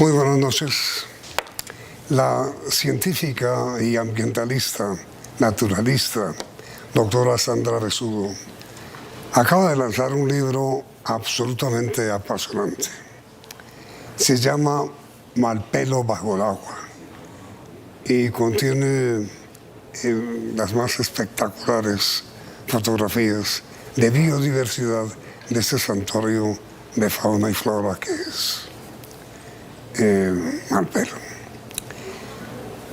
Muy buenas noches. La científica y ambientalista, naturalista, doctora Sandra Besugo, acaba de lanzar un libro absolutamente apasionante. Se llama Malpelo bajo el agua y contiene las más espectaculares fotografías de biodiversidad de este santuario de fauna y flora que es Malpelo.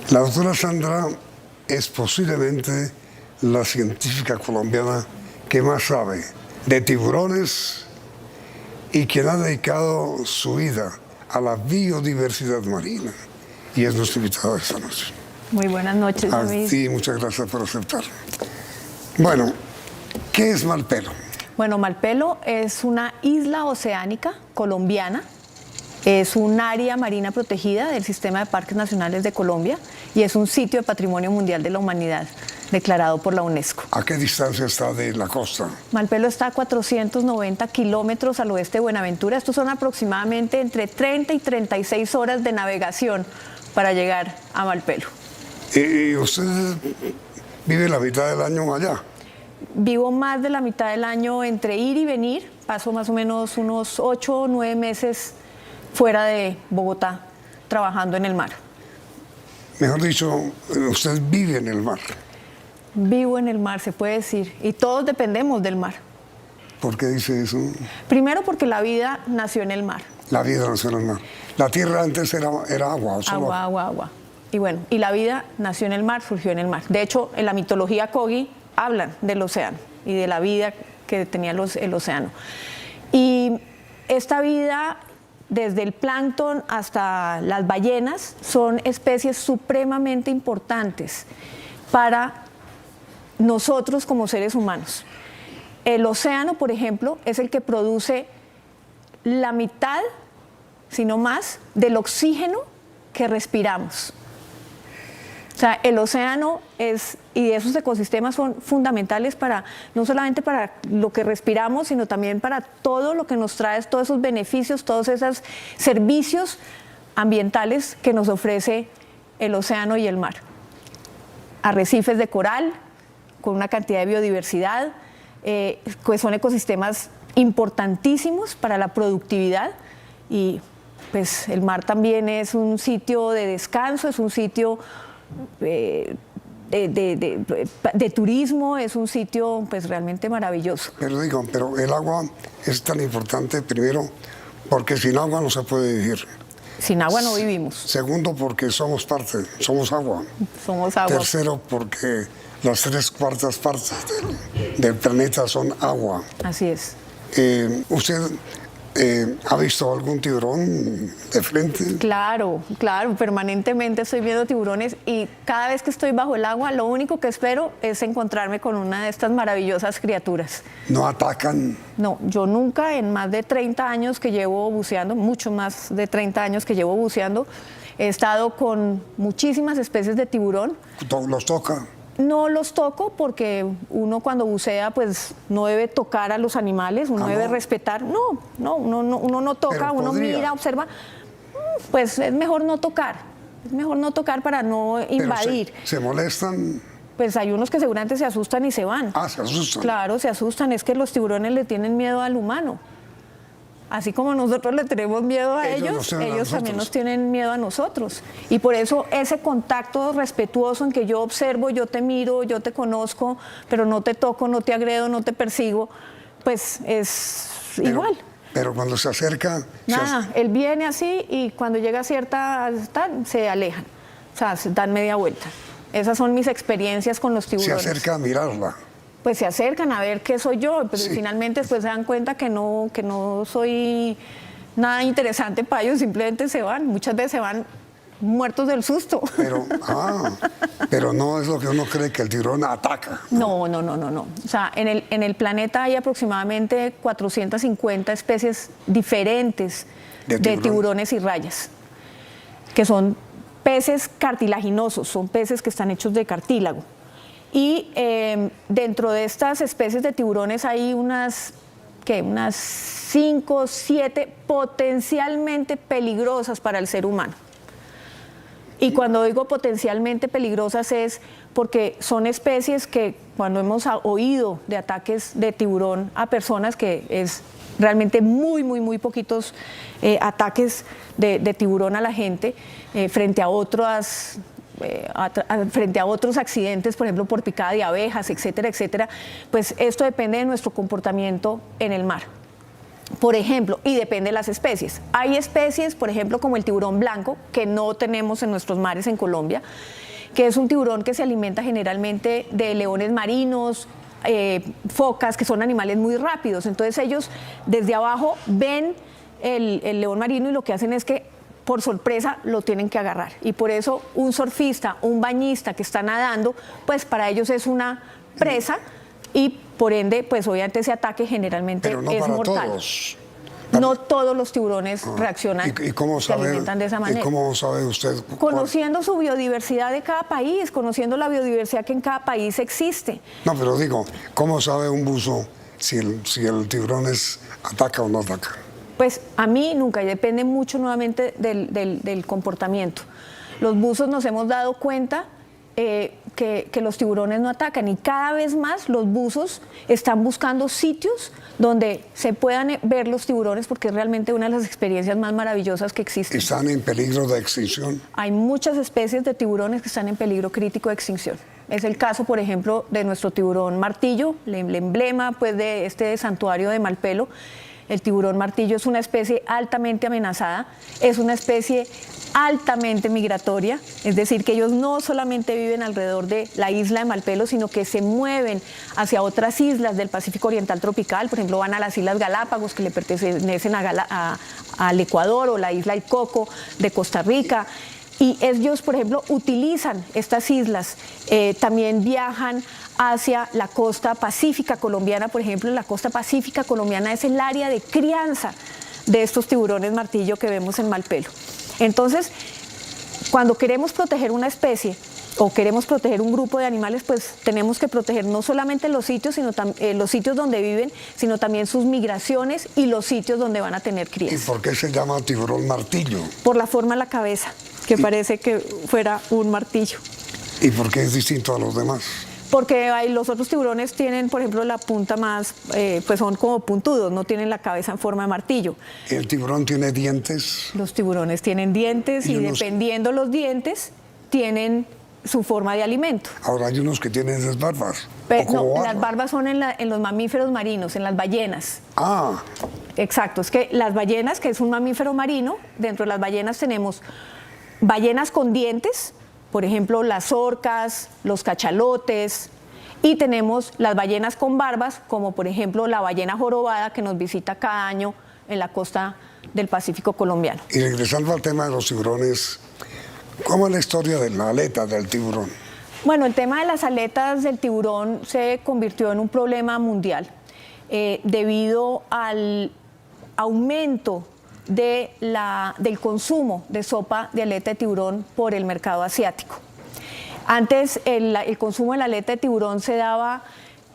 La doctora Sandra es posiblemente la científica colombiana que más sabe de tiburones y quien ha dedicado su vida a la biodiversidad marina. Y es nuestra invitada esta noche. Muy buenas noches, Luis. Sí, muchas gracias por aceptar. Bueno, ¿qué es Malpelo? Bueno, Malpelo es una isla oceánica colombiana. Es un área marina protegida del Sistema de Parques Nacionales de Colombia y es un sitio de Patrimonio Mundial de la Humanidad declarado por la UNESCO. ¿A qué distancia está de la costa? Malpelo está a 490 kilómetros al oeste de Buenaventura. Estos son aproximadamente entre 30 y 36 horas de navegación para llegar a Malpelo. ¿Y usted vive la mitad del año allá? Vivo más de la mitad del año entre ir y venir. Paso más o menos unos 8 o 9 meses fuera de Bogotá, trabajando en el mar. Mejor dicho, usted vive en el mar. Vivo en el mar, se puede decir, y todos dependemos del mar. ¿Por qué dice eso? Primero porque la vida nació en el mar. La vida nació en el mar. La tierra antes era agua. ¿O solo agua. Y bueno, y la vida nació en el mar, surgió en el mar. De hecho, en la mitología Kogi hablan del océano y de la vida que tenía el océano. Y esta vida, desde el plancton hasta las ballenas, son especies supremamente importantes para nosotros como seres humanos. El océano, por ejemplo, es el que produce la mitad, si no más, del oxígeno que respiramos. O sea, el océano y esos ecosistemas son fundamentales para, no solamente para lo que respiramos, sino también para todo lo que nos trae, todos esos beneficios, todos esos servicios ambientales que nos ofrece el océano y el mar. Arrecifes de coral, con una cantidad de biodiversidad, pues son ecosistemas importantísimos para la productividad y pues el mar también es un sitio de descanso, es un sitio de turismo, es un sitio pues realmente maravilloso. Pero el agua es tan importante, primero, porque sin agua no se puede vivir. Sin agua no vivimos. Segundo, porque somos parte, somos agua. Somos agua. Tercero, porque las 3/4 partes del planeta son agua. Así es. ¿Usted ha visto algún tiburón de frente? Claro, permanentemente estoy viendo tiburones y cada vez que estoy bajo el agua lo único que espero es encontrarme con una de estas maravillosas criaturas. ¿No atacan? No, yo nunca en más de 30 años que llevo buceando, mucho más de 30 años que llevo buceando, he estado con muchísimas especies de tiburón. ¿Los toca? No los toco porque uno cuando bucea pues no debe tocar a los animales, uno debe respetar. Uno no toca, uno mira, observa. Pues es mejor no tocar, para no invadir. ¿Se molestan? Pues hay unos que seguramente se asustan y se van. Ah, se asustan. Claro, se asustan, es que los tiburones le tienen miedo al humano. Así como nosotros le tenemos miedo a ellos también nos tienen miedo a nosotros. Y por eso ese contacto respetuoso en que yo observo, yo te miro, yo te conozco, pero no te toco, no te agredo, no te persigo, pues es igual. Pero cuando se acerca... Nada, él viene así y cuando llega a cierta... se alejan, o sea, se dan media vuelta. Esas son mis experiencias con los tiburones. Se acerca a mirarla. Pues se acercan a ver qué soy yo, pero finalmente después se dan cuenta que no soy nada interesante para ellos, simplemente se van, muchas veces se van muertos del susto. Pero no es lo que uno cree, que el tiburón ataca. No. O sea, en el planeta hay aproximadamente 450 especies diferentes de tiburones y rayas, que son peces cartilaginosos, son peces que están hechos de cartílago. Y dentro de estas especies de tiburones hay unas que unas 5 o 7 potencialmente peligrosas para el ser humano. Y cuando digo potencialmente peligrosas es porque son especies que cuando hemos oído de ataques de tiburón a personas, que es realmente muy poquitos ataques de tiburón a la gente frente a otros accidentes, por ejemplo por picada de abejas, etcétera, etcétera, pues esto depende de nuestro comportamiento en el mar. Por ejemplo, y depende de las especies. Hay especies, por ejemplo, como el tiburón blanco, que no tenemos en nuestros mares en Colombia, que es un tiburón que se alimenta generalmente de leones marinos, focas, que son animales muy rápidos. Entonces ellos desde abajo ven el león marino y lo que hacen es que por sorpresa lo tienen que agarrar. Y por eso un surfista, un bañista que está nadando, pues para ellos es una presa y por ende, pues obviamente ese ataque generalmente pero no es para mortal. Todos. No todos los tiburones reaccionan, ¿Y cómo se alimentan de esa manera. ¿Y cómo sabe usted? Conociendo su biodiversidad de cada país, conociendo la biodiversidad que en cada país existe. No, pero digo, ¿cómo sabe un buzo si el tiburón ataca o no ataca? Pues a mí nunca, y depende mucho nuevamente del comportamiento. Los buzos nos hemos dado cuenta que los tiburones no atacan, y cada vez más los buzos están buscando sitios donde se puedan ver los tiburones, porque es realmente una de las experiencias más maravillosas que existen. ¿Están en peligro de extinción? Hay muchas especies de tiburones que están en peligro crítico de extinción. Es el caso, por ejemplo, de nuestro tiburón martillo, el emblema pues, de este santuario de Malpelo. El tiburón martillo es una especie altamente amenazada, es una especie altamente migratoria, es decir, que ellos no solamente viven alrededor de la isla de Malpelo, sino que se mueven hacia otras islas del Pacífico Oriental Tropical. Por ejemplo, van a las Islas Galápagos, que le pertenecen al Ecuador, o la isla El Coco de Costa Rica. Y ellos, por ejemplo, utilizan estas islas, también viajan hacia la costa pacífica colombiana. Por ejemplo, la costa pacífica colombiana es el área de crianza de estos tiburones martillo que vemos en Malpelo. Entonces, cuando queremos proteger una especie o queremos proteger un grupo de animales, pues tenemos que proteger no solamente los sitios, los sitios donde viven, sino también sus migraciones y los sitios donde van a tener crías. ¿Y por qué se llama tiburón martillo? Por la forma de la cabeza, que parece que fuera un martillo. ¿Y por qué es distinto a los demás? Porque los otros tiburones tienen, por ejemplo, la punta más, pues son como puntudos, no tienen la cabeza en forma de martillo. ¿El tiburón tiene dientes? Los tiburones tienen dientes y dependiendo los dientes, tienen su forma de alimento. Ahora hay unos que tienen esas barbas. No, las barbas son en los mamíferos marinos, en las ballenas. Ah. Exacto, es que las ballenas, que es un mamífero marino, dentro de las ballenas tenemos ballenas con dientes, por ejemplo, las orcas, los cachalotes, y tenemos las ballenas con barbas, como por ejemplo la ballena jorobada, que nos visita cada año en la costa del Pacífico colombiano. Y regresando al tema de los tiburones, ¿cómo es la historia de la aleta del tiburón? Bueno, el tema de las aletas del tiburón se convirtió en un problema mundial debido al aumento del consumo de sopa de aleta de tiburón por el mercado asiático. Antes el consumo de la aleta de tiburón se daba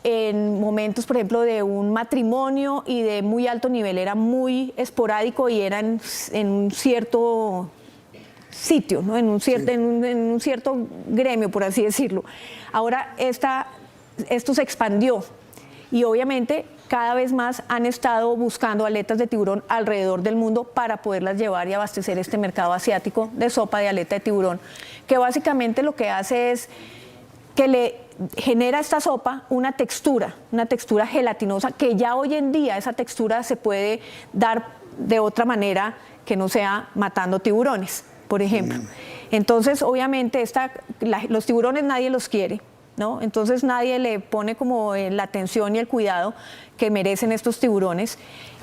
en momentos, por ejemplo, de un matrimonio y de muy alto nivel, era muy esporádico y era en un cierto sitio, ¿no? en un cierto gremio, por así decirlo. Ahora esto se expandió y obviamente cada vez más han estado buscando aletas de tiburón alrededor del mundo para poderlas llevar y abastecer este mercado asiático de sopa de aleta de tiburón, que básicamente lo que hace es que le genera a esta sopa una textura gelatinosa, que ya hoy en día esa textura se puede dar de otra manera que no sea matando tiburones, por ejemplo. Entonces, obviamente, los tiburones nadie los quiere, ¿no? Entonces nadie le pone como la atención y el cuidado que merecen estos tiburones,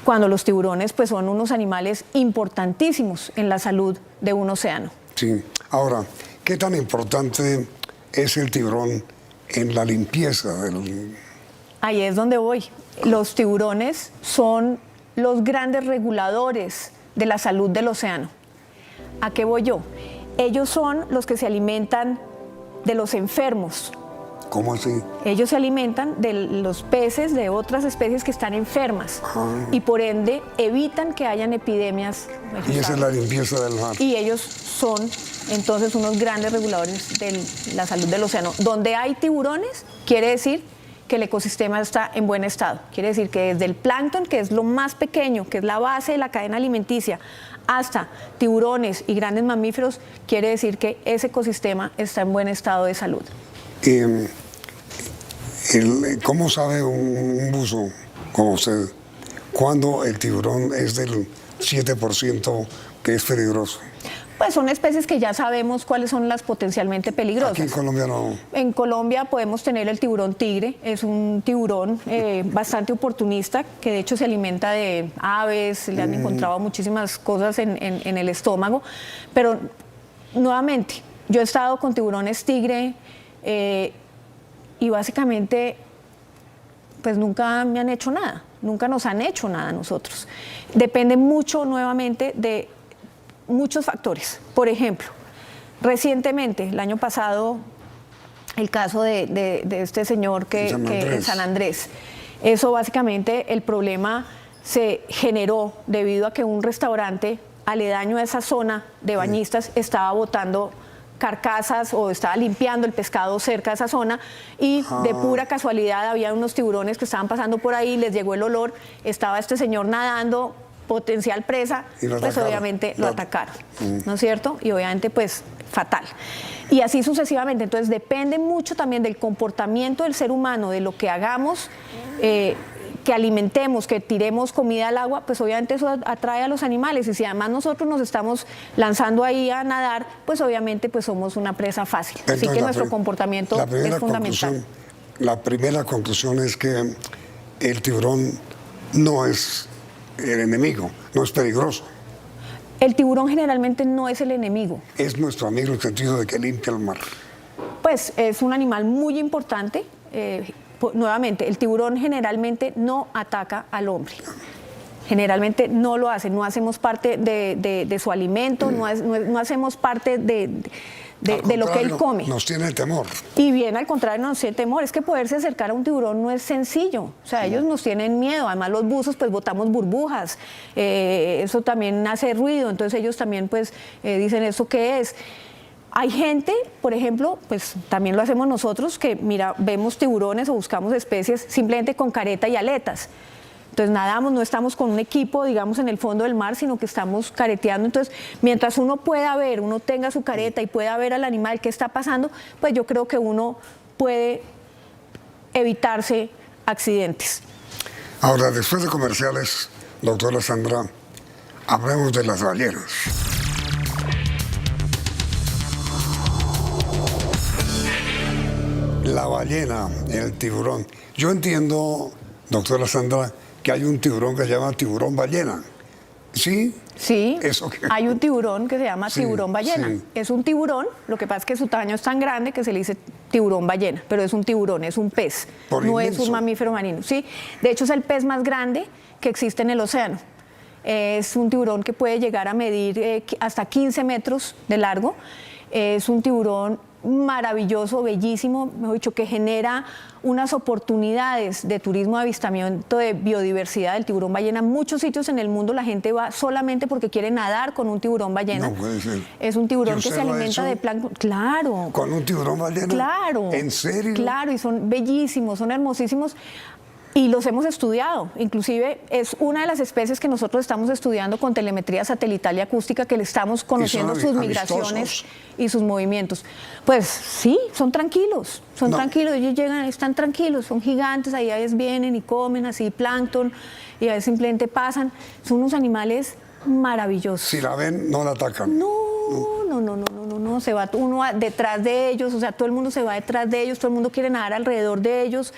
cuando los tiburones pues son unos animales importantísimos en la salud de un océano. Sí. Ahora, ¿qué tan importante es el tiburón en la limpieza del...? Ahí es donde voy. Los tiburones son los grandes reguladores de la salud del océano. ¿A qué voy yo? Ellos son los que se alimentan de los enfermos ¿Cómo así? Ellos se alimentan de los peces de otras especies que están enfermas y por ende evitan que hayan epidemias. Y esa es la limpieza del mar. Y ellos son entonces unos grandes reguladores de la salud del océano. Donde hay tiburones, quiere decir que el ecosistema está en buen estado. Quiere decir que desde el plancton, que es lo más pequeño, que es la base de la cadena alimenticia, hasta tiburones y grandes mamíferos, quiere decir que ese ecosistema está en buen estado de salud. ¿Cómo sabe un buzo como usted cuando el tiburón es del 7% que es peligroso? Pues son especies que ya sabemos cuáles son las potencialmente peligrosas. Aquí en Colombia no. En Colombia podemos tener el tiburón tigre, es un tiburón bastante oportunista, que de hecho se alimenta de aves, le han encontrado muchísimas cosas en el estómago, pero nuevamente, yo he estado con tiburones tigre y básicamente pues nunca me han hecho nada, nunca nos han hecho nada a nosotros. Depende mucho nuevamente de muchos factores. Por ejemplo, recientemente, el año pasado, el caso de este señor en San Andrés. Eso básicamente, el problema se generó debido a que un restaurante aledaño a esa zona de bañistas estaba botando carcasas o estaba limpiando el pescado cerca de esa zona y de pura casualidad había unos tiburones que estaban pasando por ahí, les llegó el olor, estaba este señor nadando, potencial presa, pues obviamente lo atacaron, ¿no es cierto? Y obviamente pues fatal. Y así sucesivamente, entonces depende mucho también del comportamiento del ser humano, de lo que hagamos, que alimentemos, que tiremos comida al agua, pues obviamente eso atrae a los animales y si además nosotros nos estamos lanzando ahí a nadar, pues obviamente pues somos una presa fácil. Entonces, así que nuestro comportamiento es fundamental. La primera conclusión es que el tiburón no es el enemigo, no es peligroso. El tiburón generalmente no es el enemigo. Es nuestro amigo en el sentido de que limpia el mar. Pues es un animal muy importante. Nuevamente, el tiburón generalmente no ataca al hombre. Generalmente no lo hace, no hacemos parte de su alimento, no hacemos parte de lo que él come. Nos tiene temor. Y bien, al contrario, nos tiene temor. Es que poderse acercar a un tiburón no es sencillo. O sea, ellos nos tienen miedo. Además, los buzos, pues, botamos burbujas. Eso también hace ruido. Entonces, ellos también, pues, dicen, ¿eso qué es? Hay gente, por ejemplo, pues también lo hacemos nosotros, que mira, vemos tiburones o buscamos especies simplemente con careta y aletas. Entonces nadamos, no estamos con un equipo, digamos, en el fondo del mar, sino que estamos careteando. Entonces, mientras uno pueda ver, uno tenga su careta y pueda ver al animal qué está pasando, pues yo creo que uno puede evitarse accidentes. Ahora, después de comerciales, doctora Sandra, hablemos de las ballenas. La ballena, el tiburón. Yo entiendo, doctora Sandra, que hay un tiburón que se llama tiburón ballena. ¿Sí? Sí, ¿Eso qué? hay un tiburón que se llama tiburón ballena. Sí. Es un tiburón, lo que pasa es que su tamaño es tan grande que se le dice tiburón ballena, pero es un tiburón, es un pez, no es un mamífero marino. Sí, de hecho es el pez más grande que existe en el océano. Es un tiburón que puede llegar a medir hasta 15 metros de largo. Es un tiburón maravilloso, bellísimo, mejor dicho, que genera unas oportunidades de turismo, de avistamiento, de biodiversidad del tiburón ballena. En muchos sitios en el mundo la gente va solamente porque quiere nadar con un tiburón ballena. No puede ser. Es un tiburón que se alimenta de plancton. Claro. ¿Con un tiburón ballena? Claro. ¿En serio? Claro, y son bellísimos, son hermosísimos. Y los hemos estudiado, inclusive es una de las especies que nosotros estamos estudiando con telemetría satelital y acústica, que le estamos conociendo sus migraciones y sus movimientos. Pues sí, son tranquilos, tranquilos, ellos llegan, están tranquilos, son gigantes, ahí a veces vienen y comen así plancton y a veces simplemente pasan, son unos animales maravillosos. Si la ven, no la atacan. No, se va uno detrás de ellos, o sea, todo el mundo se va detrás de ellos, todo el mundo quiere nadar alrededor de ellos.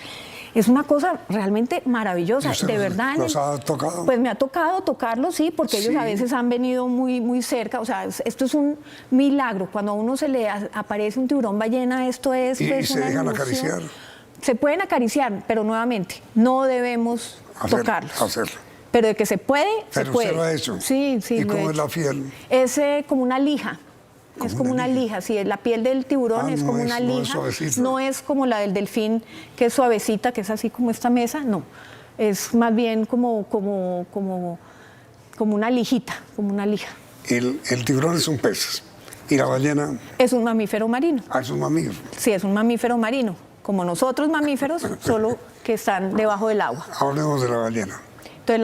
Es una cosa realmente maravillosa, de verdad. ¿Los ha tocado? Pues me ha tocado tocarlos, sí, porque ellos a veces han venido muy, muy cerca. O sea, esto es un milagro. Cuando a uno se le aparece un tiburón ballena, esto es ¿Y se dejan acariciar? Se pueden acariciar, pero nuevamente, no debemos tocarlos. Hacerlo. Pero de que se puede, pero se puede. ¿Pero usted lo ha hecho? Sí, sí. ¿Y cómo es la piel? Es como una lija. Es como una lija, sí, la piel del tiburón es como una lija, no es como la del delfín, que es suavecita, que es así como esta mesa, no. Es más bien como una lijita, como una lija. El tiburón es un pez. ¿Y la ballena? Es un mamífero marino. Ah, es un mamífero. Sí, es un mamífero marino, como nosotros mamíferos, solo que están debajo del agua. Hablemos de la ballena. Entonces,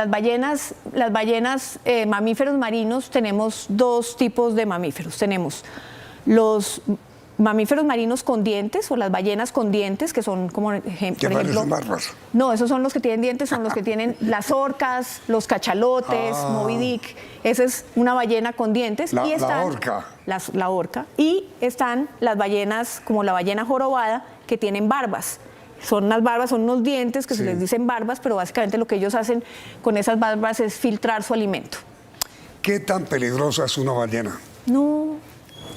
las ballenas mamíferos marinos, tenemos dos tipos de mamíferos. Tenemos los mamíferos marinos con dientes o las ballenas con dientes, que son como, por ejemplo, barbas. No, esos son los que tienen dientes, son los que tienen las orcas, los cachalotes, Moby Dick. Esa es una ballena con dientes. La orca. La orca. Y están las ballenas, como la ballena jorobada, que tienen barbas. Son unas barbas, son unos dientes que se les dicen barbas, pero básicamente lo que ellos hacen con esas barbas es filtrar su alimento. ¿Qué tan peligrosa es una ballena? No,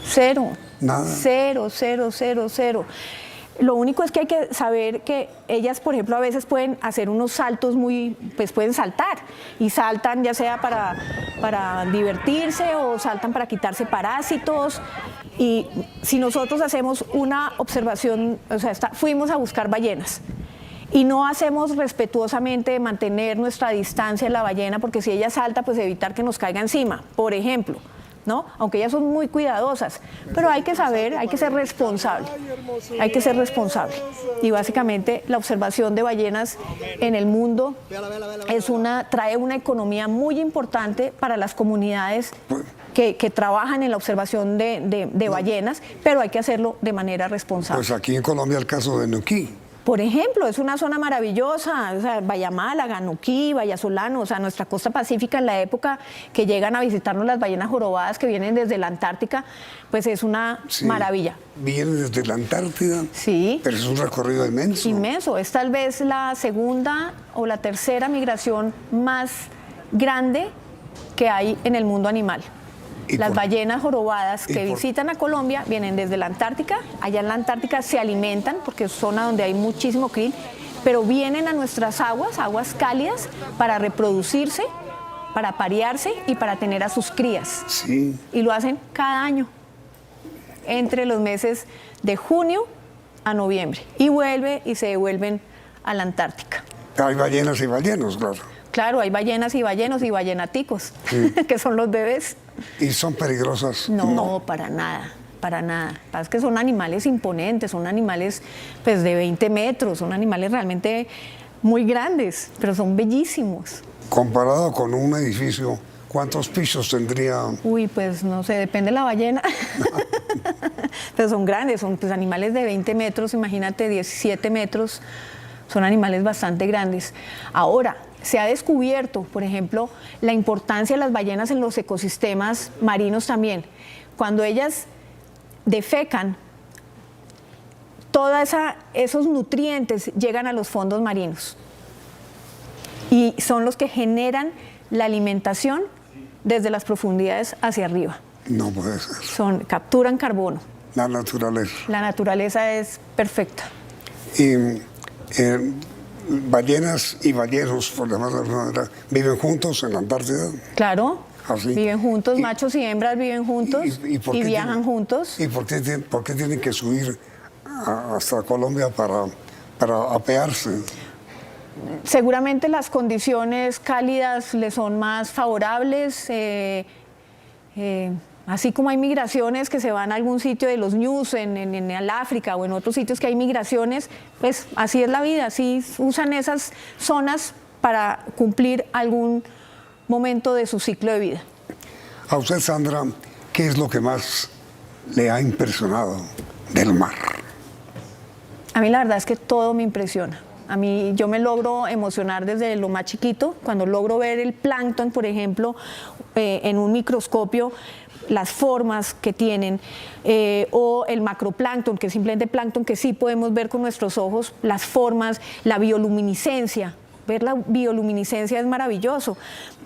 cero. Nada. Cero. Lo único es que hay que saber que ellas, por ejemplo, a veces pueden hacer unos saltos pues pueden saltar. Y saltan ya sea para divertirse o saltan para quitarse parásitos. Y si nosotros hacemos una observación, o sea, fuimos a buscar ballenas y no hacemos respetuosamente mantener nuestra distancia de la ballena, porque si ella salta, pues evitar que nos caiga encima, por ejemplo, ¿no? Aunque ellas son muy cuidadosas, pero hay que saber, hay que ser responsable, Y básicamente la observación de ballenas en el mundo trae una economía muy importante para las comunidades que trabajan en la observación de ballenas, pero hay que hacerlo de manera responsable. Pues aquí en Colombia el caso de Nuquí. Por ejemplo, es una zona maravillosa, o sea, Bahía Málaga, Nuquí, Vallasolano, o sea, nuestra costa pacífica en la época que llegan a visitarnos las ballenas jorobadas que vienen desde la Antártica, pues es una maravilla. Vienen desde la Antártida, sí, pero es un recorrido inmenso. Inmenso, es tal vez la segunda o la tercera migración más grande que hay en el mundo animal. Las ballenas jorobadas que visitan a Colombia vienen desde la Antártica. Allá en la Antártica se alimentan porque es zona donde hay muchísimo krill, pero vienen a nuestras aguas cálidas, para reproducirse, para parearse y para tener a sus crías. Sí. Y lo hacen cada año, entre los meses de junio a noviembre. Y se devuelven a la Antártica. Hay ballenas y ballenos, claro. Claro, hay ballenas y ballenos y ballenaticos, que son los bebés. ¿Y son peligrosas? No, para nada. Es que son animales imponentes, son animales pues, de 20 metros, son animales realmente muy grandes, pero son bellísimos. Comparado con un edificio, ¿cuántos pisos tendría? Uy, pues no sé, depende de la ballena. Pero son grandes, son pues, animales de 20 metros, imagínate, 17 metros, son animales bastante grandes. Ahora, se ha descubierto, por ejemplo, la importancia de las ballenas en los ecosistemas marinos también. Cuando ellas defecan, todos esos nutrientes llegan a los fondos marinos y son los que generan la alimentación desde las profundidades hacia arriba. No puede ser. Capturan carbono. La naturaleza. La naturaleza es perfecta. Y ballenas y ballenos, por llamarlo de alguna manera, ¿viven juntos en la Antártida? Claro, ¿así? Viven juntos, machos y hembras viven juntos y viajan juntos. ¿Y por qué tienen que subir hasta Colombia para apearse? Seguramente las condiciones cálidas les son más favorables, así como hay migraciones que se van a algún sitio de los ñus, en el África o en otros sitios que hay migraciones, pues así es la vida, así usan esas zonas para cumplir algún momento de su ciclo de vida. A usted, Sandra, ¿qué es lo que más le ha impresionado del mar? A mí la verdad es que todo me impresiona. A mí yo me logro emocionar desde lo más chiquito, cuando logro ver el plancton, por ejemplo, en un microscopio, las formas que tienen, o el macroplancton, que es simplemente plancton que sí podemos ver con nuestros ojos, las formas, la bioluminiscencia ver la bioluminiscencia es maravilloso,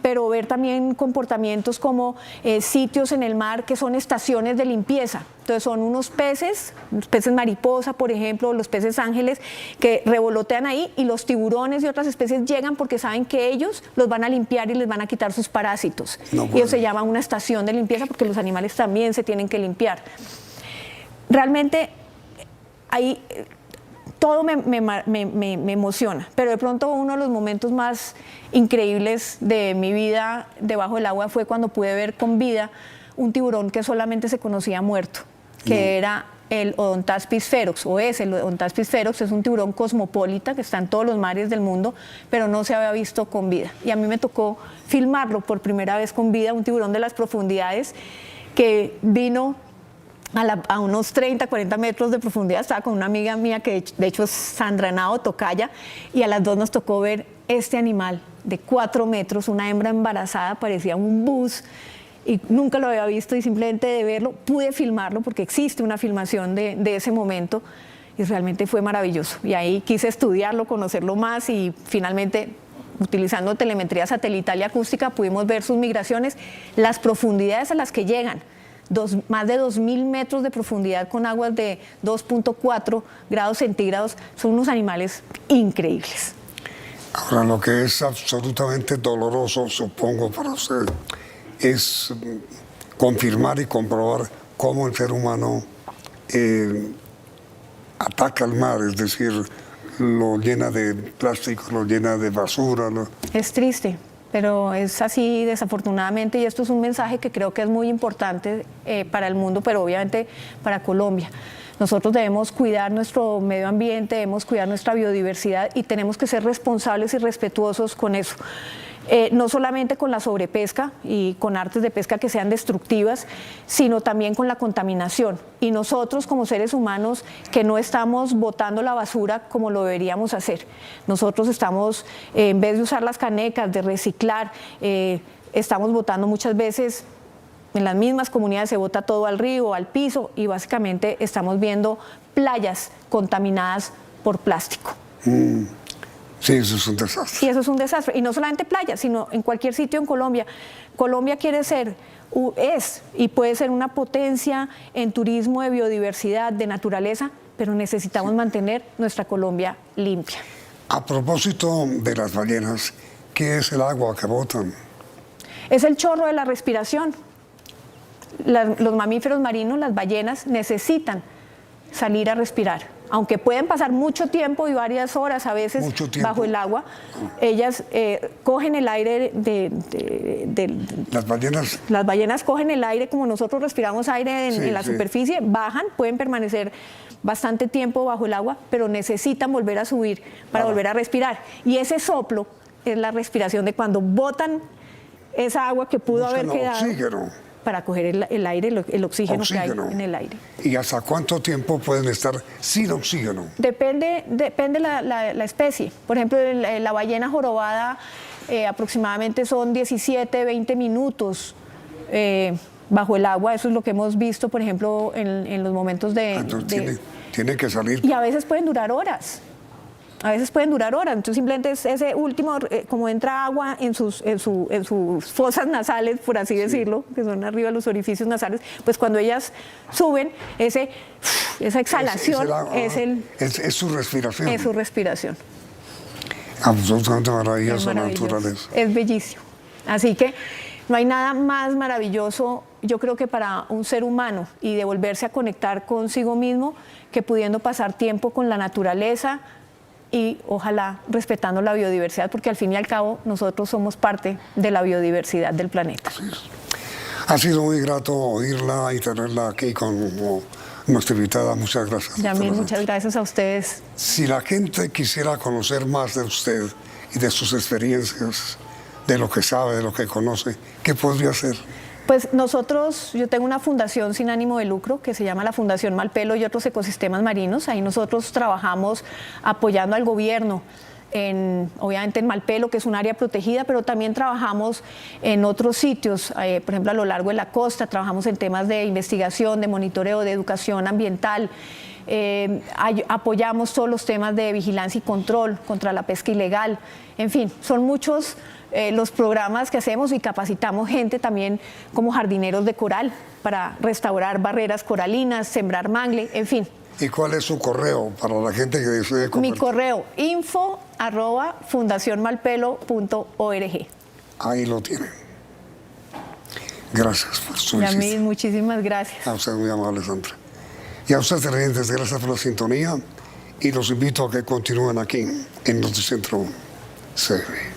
pero ver también comportamientos como sitios en el mar que son estaciones de limpieza. Entonces son unos peces mariposa, por ejemplo, los peces ángeles, que revolotean ahí, y los tiburones y otras especies llegan porque saben que ellos los van a limpiar y les van a quitar sus parásitos. No, y eso se llama una estación de limpieza, porque los animales también se tienen que limpiar. Realmente ahí todo me emociona, pero de pronto uno de los momentos más increíbles de mi vida debajo del agua fue cuando pude ver con vida un tiburón que solamente se conocía muerto, que era el Odontaspis ferox, o es el Odontaspis ferox. Es un tiburón cosmopolita que está en todos los mares del mundo, pero no se había visto con vida. Y a mí me tocó filmarlo por primera vez con vida, un tiburón de las profundidades que vino a unos 30, 40 metros de profundidad. Estaba con una amiga mía que de hecho es Sandra Henao, tocaya, y a las dos nos tocó ver este animal de 4 metros, una hembra embarazada, parecía un bus, y nunca lo había visto, y simplemente de verlo pude filmarlo porque existe una filmación de ese momento, y realmente fue maravilloso. Y ahí quise estudiarlo, conocerlo más, y finalmente, utilizando telemetría satelital y acústica, pudimos ver sus migraciones, las profundidades a las que llegan. Más de 2.000 metros de profundidad con aguas de 2.4 grados centígrados. Son unos animales increíbles. Ahora, lo que es absolutamente doloroso, supongo, para usted, es confirmar y comprobar cómo el ser humano ataca al mar, es decir, lo llena de plástico, lo llena de basura. Es triste, pero es así, desafortunadamente, y esto es un mensaje que creo que es muy importante para el mundo, pero obviamente para Colombia. Nosotros debemos cuidar nuestro medio ambiente, debemos cuidar nuestra biodiversidad, y tenemos que ser responsables y respetuosos con eso. No solamente con la sobrepesca y con artes de pesca que sean destructivas, sino también con la contaminación. Y nosotros, como seres humanos, que no estamos botando la basura como lo deberíamos hacer. Nosotros estamos, en vez de usar las canecas, de reciclar, estamos botando muchas veces. En las mismas comunidades se bota todo al río, al piso, y básicamente estamos viendo playas contaminadas por plástico. Sí, eso es un desastre. Y eso es un desastre. Y no solamente playas, sino en cualquier sitio en Colombia. Colombia quiere ser, es y puede ser una potencia en turismo, de biodiversidad, de naturaleza, pero necesitamos mantener nuestra Colombia limpia. A propósito de las ballenas, ¿qué es el agua que botan? Es el chorro de la respiración. Los mamíferos marinos, las ballenas, necesitan salir a respirar. Aunque pueden pasar mucho tiempo y varias horas a veces bajo el agua, ellas cogen el aire Las ballenas cogen el aire como nosotros respiramos aire en la superficie, bajan, pueden permanecer bastante tiempo bajo el agua, pero necesitan volver a subir para volver a respirar. Y ese soplo es la respiración de cuando botan esa agua que pudo haber quedado. Oxígeno. Para coger el aire, el oxígeno que hay en el aire. ¿Y hasta cuánto tiempo pueden estar sin oxígeno? Depende la especie. Por ejemplo, la ballena jorobada aproximadamente son 17, 20 minutos bajo el agua. Eso es lo que hemos visto, por ejemplo, en los momentos Tiene que salir. Y a veces pueden durar horas. Entonces simplemente es ese último, como entra agua en sus fosas nasales, por así decirlo, que son arriba los orificios nasales, pues cuando ellas suben, esa exhalación es su respiración. Es su respiración. Absolutamente maravilloso la naturaleza. Es bellísimo. Así que no hay nada más maravilloso, yo creo que para un ser humano, y de volverse a conectar consigo mismo, que pudiendo pasar tiempo con la naturaleza, y ojalá respetando la biodiversidad, porque al fin y al cabo nosotros somos parte de la biodiversidad del planeta. Ha sido muy grato oírla y tenerla aquí con nuestra invitada. Muchas gracias. Yamil, muchas gracias a ustedes. Si la gente quisiera conocer más de usted y de sus experiencias, de lo que sabe, de lo que conoce, ¿qué podría hacer? Pues yo tengo una fundación sin ánimo de lucro que se llama la Fundación Malpelo y otros ecosistemas marinos. Ahí nosotros trabajamos apoyando al gobierno, obviamente en Malpelo, que es un área protegida, pero también trabajamos en otros sitios, por ejemplo a lo largo de la costa, trabajamos en temas de investigación, de monitoreo, de educación ambiental. apoyamos todos los temas de vigilancia y control contra la pesca ilegal. En fin, son muchos los programas que hacemos y capacitamos gente también como jardineros de coral para restaurar barreras coralinas, sembrar mangle, en fin. ¿Y cuál es su correo para la gente que desee Mi compartir? correo info@fundacionmalpelo.org. Ahí lo tienen. Gracias por su Yamil, visita. muchísimas gracias. A usted muy amable, Sandra. Y a ustedes, televidentes, gracias por la sintonía y los invito a que continúen aquí en Noticentro CR.